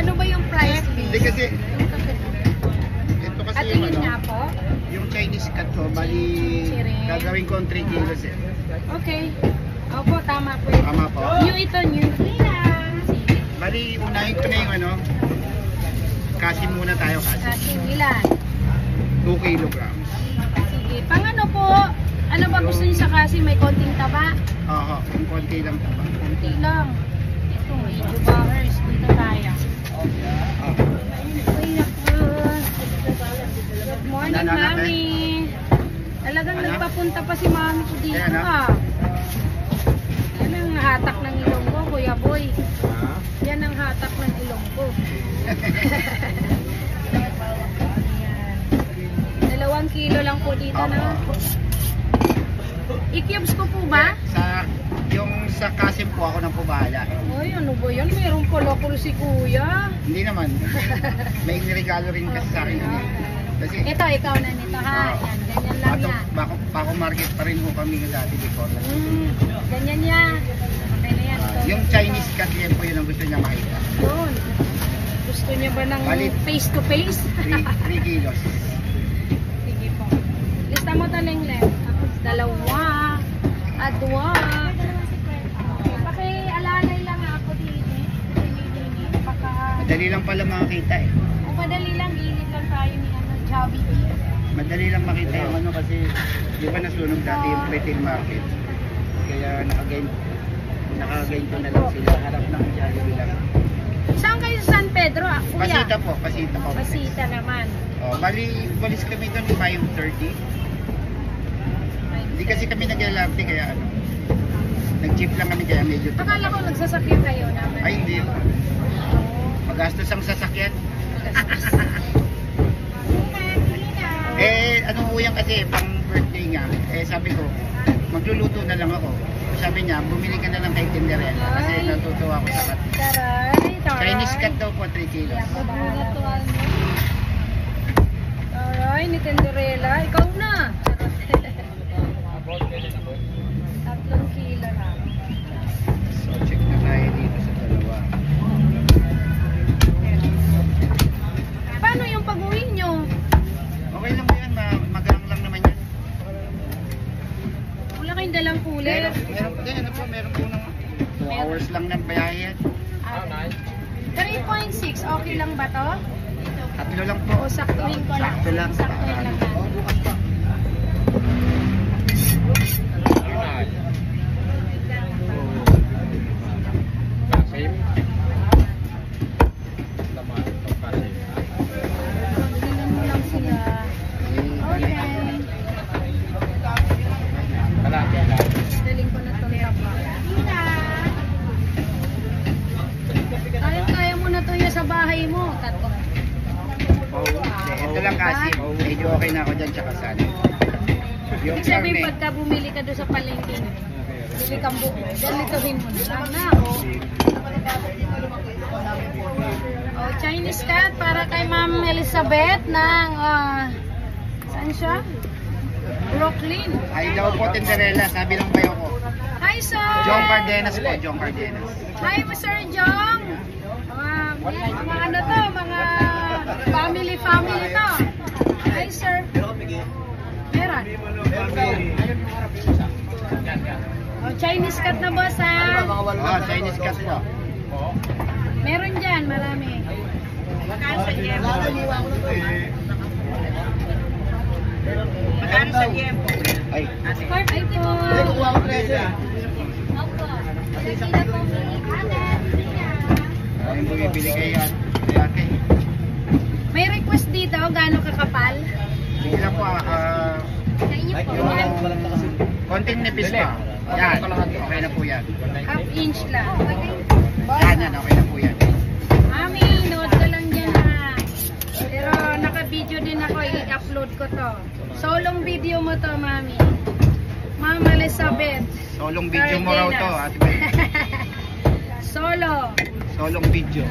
Ano ba yung price? Hindi kasi, ito kasi At yung tingin ano, nga po. yung Chinese cut ko, bali, Sirin. gagawin ko 3 kilos eh. Okay. Opo, tama po yun. Tama po. New ito, new. Sige. Bali, unahin ko na yung ano, kasi muna tayo kasi. Kasi ilan? 2 kilograms. Sige. Pang ano po? Ano ba gusto niyo sa kasi? May konting taba? Oo, yung konti lang pa. Konti lang. Ito, medyo bangers. Dito tayo. Ah. Ay, naku. Good morning, Ano, ano, Mami. Talagang Ano? nagpapunta pa si Mami ko dito, Ayan, ah. Yan ang hatak ng ilong ko, Kuya Boy. Yan ang hatak ng ilong ko. Ayan. 2 kilo lang po dito, na. I-cubes ko po ba? Yung sa kasim po ako nang pubahala. Ay, ano ba yan? Meron pala po si Kuya. Hindi naman. May regalo rin kasi sa akin. Kasi, Ito, ikaw na nito, ha? Yan, ganyan lang yan. Bako market pa rin po kami dati before. Ganyan yan. Okay na yan. So, Yung Chinese cut yan po yun ang gusto niya makita. yun. Gusto niya ba ng Balit. face to face? 3 kilos. Sige po. Lista mo talenglem. Tapos 2. Adwa. Pakialalay lang ako dito. Madali lang pala makita eh. Madali lang. Ilit lang tayo ni Chubby. Madali lang makita yung ano kasi di ba nasunog dati yung retail market. Kaya nakagain ko na lang sila. Harap ng Jollibee lang. Saan kayo sa San Pedro? Kuya? Pasita po. Pasita naman. Oh, balis kami doon 5:30. Hindi kasi kami nag-LRT kaya ano. Nag-jeep lang kami kaya medyo Akala ko nagsasakyan kayo naman. Ay hindi. Magastos ang sasakyan. Ano po yan kasi pang birthday nga. Sabi ko, magluluto na lang ako. Sabi niya, bumili ka na lang kay Tinderella kasi Ay. natutuwa ako sa cut. Taray. Chinese cut daw po 3 kilos. Taray, ni Tinderella. Ikaw na. 3 kilo na. So check na tayo dito sa dalawa. Paano yung pag-uwi nyo? Okay lang po yan, magarang lang naman yan. Wala kayong dalang cooler? Meron po ng 2 hours lang ng bayahe yan. 3.6, okay lang ba to? 3 lang po. O saktuhin ko lang? Sakto lang. Saktuhin lang natin. Tingnan mo lang sila. Okay. Daling ko na ito pa. Kaya mo na ito sa bahay mo. Ito lang kasi, medyo okay na ako dyan tsaka sana. Yung Ibig sabihin karne, pagka bumili ka doon sa palengke, bili kang buko, dalituhin mo na lang na ako. Oh, Chinese cat para kay Ma'am Elizabeth ng, saan siya? Brooklyn. ay daw po Tinderella, sabi ng bayo ko. Hi, sir! Jong Cardenas po, Jong Cardenas. Hi, Sir Jong! Mga ano to, mga family to. Hi, sir. Meron. Oh, Chinese cut na boss, ha? Oh, Chinese cut po. Meron dyan, marami. Magkano sa Yempo? Magkano sa Yempo? Ay, Ay po. ay bumibili kayo yan. Ate. May request dito, gaano kakapal? Sige lang po, Sa inyo po yan. konting nipis pa. Yan, okay na po yan. Half inch lang. Yan, okay na po yan. Mami, nood ka lang dyan, ha. Pero naka-video din ako, i-upload ko to. Solong video mo to, Mami. Ma'am Elizabeth. Solong video mo raw to, Ate Beth. Solo. Solong video.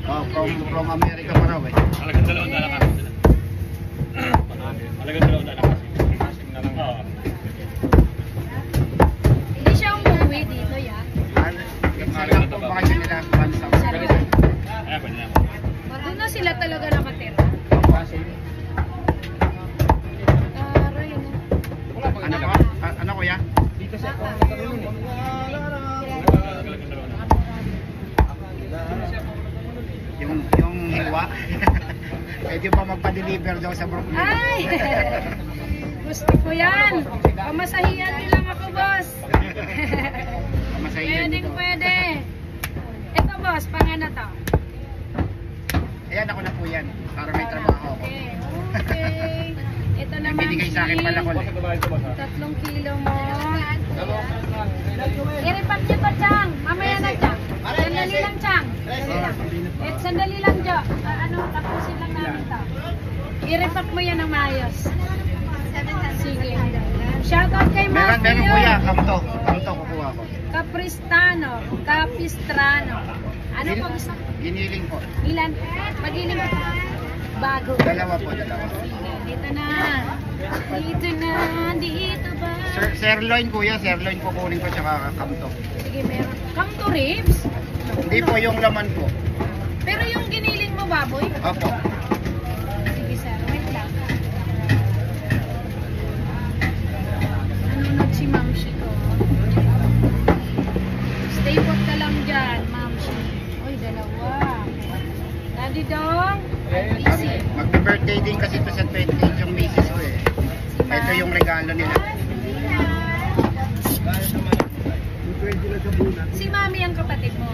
Oh, from America pa raw eh. Talagang $2 kasi sila. Talagang $2 kasi. Kasi na lang. Oo. Hindi siya umuwi dito, ya. Kasi lang po baka sabi nila 1,000. Ayan, pwede na. Doon na sila talaga nakatira. Aray, ano? Ano ko? Ano kuya? Dito sa Yung hiwa. Pwede pa magpa-deliver daw sa Brooklyn. Ay! Gusto ko yan. Pamasahiyan niyo lang ako, boss. Masayin Pwedeng ko. pwede. Ito, boss, pangana to. Ayan, ako na po yan. Para may trabaho ako. Okay, okay. Ito naman Binigay sa akin pala ko. 3 kilo mo. I-repack niyo to, Chang. Mamaya na, Chang. Sandali lang, Chang. Sandali lang, Jo. Ano, tapusin lang namin to. I-repack mo yan ng maayos. Sige. Shoutout kay Meron Matthew. kuya. Kamto. Kamto kukuha ko. Capristano. Capistrano. Ano po gusto? Giniling po. Ilan? Magiling ko. Bago. Dalawa po, dalawa. Dito na. Dito na. Dito ba? Sirloin kuya. Sirloin po kunin ko tsaka kamto. Sige, meron. Come to ribs. Hindi po yung laman po. Pero yung giniling mo, baboy? Opo. Sige, sir. Wait lang. Nanonood si Mamshi ko. Stay put ka lang dyan, Mamshi. Uy, dalawa. Daddy Dong. I'm busy. Magbe-birthday din kasi ito sa 28 yung misis ko eh. Ito yung regalo nila. Si Mami ang kapatid mo.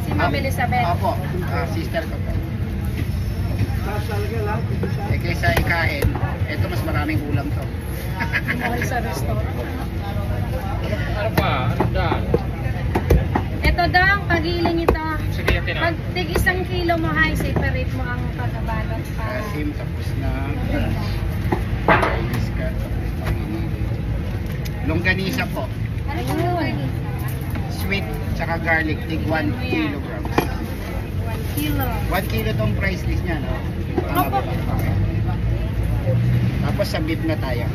Si Mami Elizabeth. Opo. Sister ko po. Eh kaysa ikain, ito mas maraming ulam to. Mahal sa restaurant. Ano pa? Ano dyan? Ito Dong, pagiling ito. Sige, yatin na. Pag tig 1 kilo mo, high, separate mo ang pagkabalot pa. Asim tapos na Chinese ka. Longganisa po. Ano po yun? Sweet tsaka garlic. Tig 1 kilograms. 1 kilo. 1 kilo tong price list niya, no? Tama Opo. ba? Okay. Tapos sa beef na tayo.